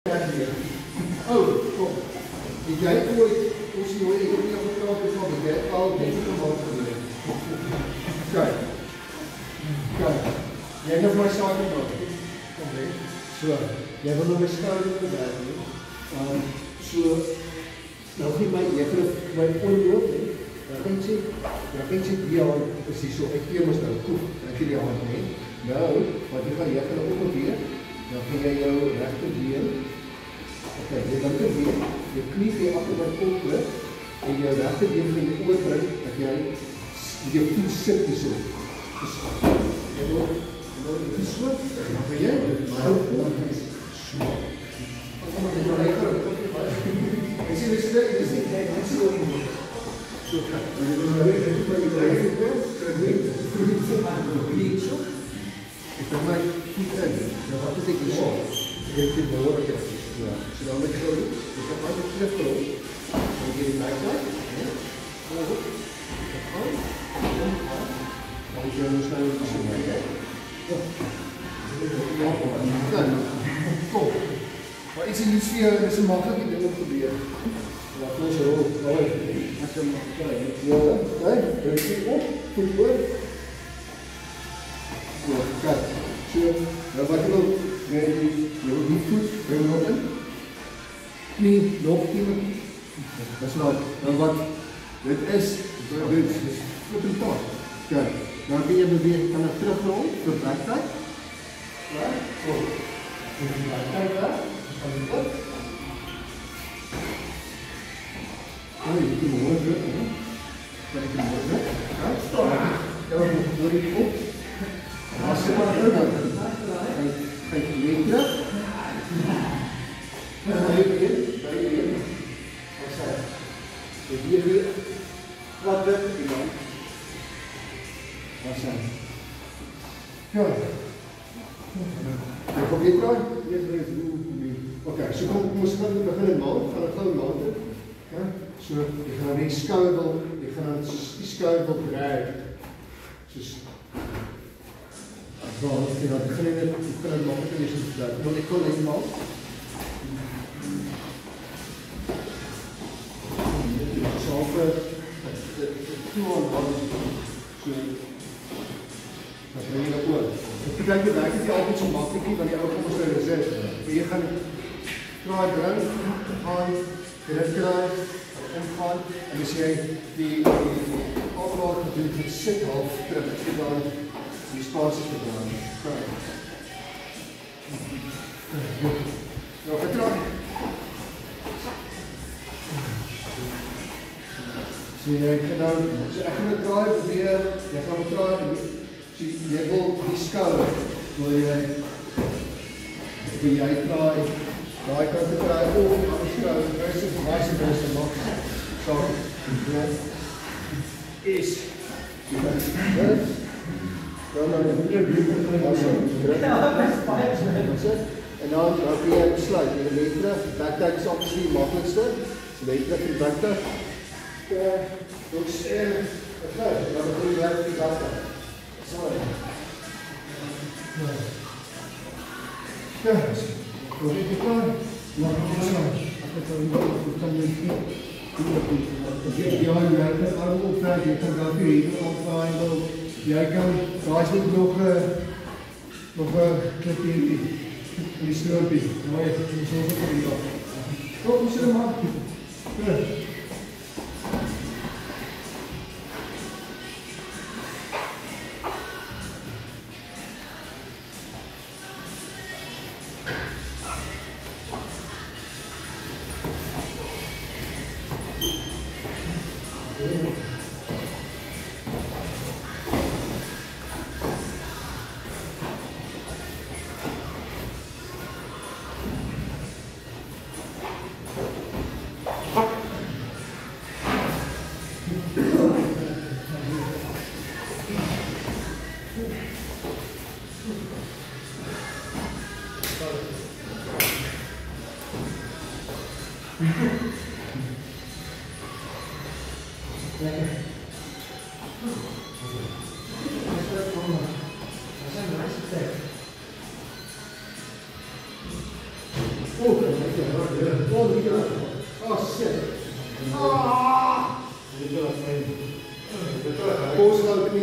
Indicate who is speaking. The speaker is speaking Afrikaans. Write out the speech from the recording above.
Speaker 1: Oh, kom. Jy ooit ons nou ek het nie gepraat het van jy al net gemaak gedoen. Kyk. Kyk. Jy het nog my saak gepraat. Kom hè. So, jy wil nou my skouer bewerk nie. So nou gee my juffrou my onloop hè. Dan kan jy die hand presies so ek gee mos nou koef. Dan gee die hand hè. Nou, wat jy gaan juffrou op weer. Dan gee jy jou regterbeen. Oké, jy linkerbeen, jou knie weer agter by kolklip en jou regterbeen gaan jy oorbring dat jy jou voet sit hierso. Dus jy wil so, dan gaan jy hou op so. Kom maar, jy lekker. Ek sien dis net so nie. So, jy wil nou net by die regterbeen, kry so. Ek kom my voet in. Nou wat is ek hierso? Ek het die boor ek het. Ja, so dan met jou, jy kan maar net terugkom. Dan gee jy my kant, hè? Dan jy moet nou so my kyk. Ja. Kom. Maar iets in die sfeer is 'n maklike ding om te gebeur. Laat ons rol. As jy maar kyk. Ja, kyk, druk op, goed hoor. Ja, kyk. So, nou wat jy wil jy wil die voet bring nog in. Knie, nog iemand. Dis nou wat dit is flippend taak. Kijk, dan kun jy beweeg, kan ek terugrol, vir backtijk. Ja, so. Die backtijk weg, kan jy op. Oh, jy kan mooi druk, hè. Kan ek mooi druk. Ja, stop. Ja, moet jy op. As jy maar druk, dan kijk je weer terug. Bij je weer. Wat zei je? Dus hier weer. Wat druk je dan? Wat zei je? Ja. Je komt weer terug. Oké, so kom ons gaan beginnen maand. Gaan het gauw maand. Ja? So, je gaat die skouwel. Je gaat die skouwel draaien. Dus wel, ik vind dat beginnen nog een keer te doen. Want ik kon helemaal. Zelf de toon hadden zo. Dat breng je naar voren. Het betekent dat het niet altijd zo makkelijk is, want die oude kommers zijn gezet. Maar je gaat draai eruit, gaan, eruit krijgen, omgaan. En als jij die aflaat natuurlijk het zit half terug hebt gedaan. Die spatie gedaan. Nou, vertrouw. So jy kan nou, so ek gaan het draai weer, jy gaan het draai, so jy wil die skouer, wil jy draai, daai kant te draai, of die ander skouer, vice versa, nog saak, is, dan nou en dan kun jy besluit, jy leer terug, backtijk is obviously die makkelijkste, so leer terug die backtijk, dus dan begin jy uit die backtijk. Sorry. Ja, kom jy die klaar? Ja, jy kan daar hier opdraaien, jy kan, daar is niet nog knipje in die stroopie. Maar jy moet so vir die dag. Kom, ons sit maar. Goed. Oh, Oh shit. Ah! Both sides of the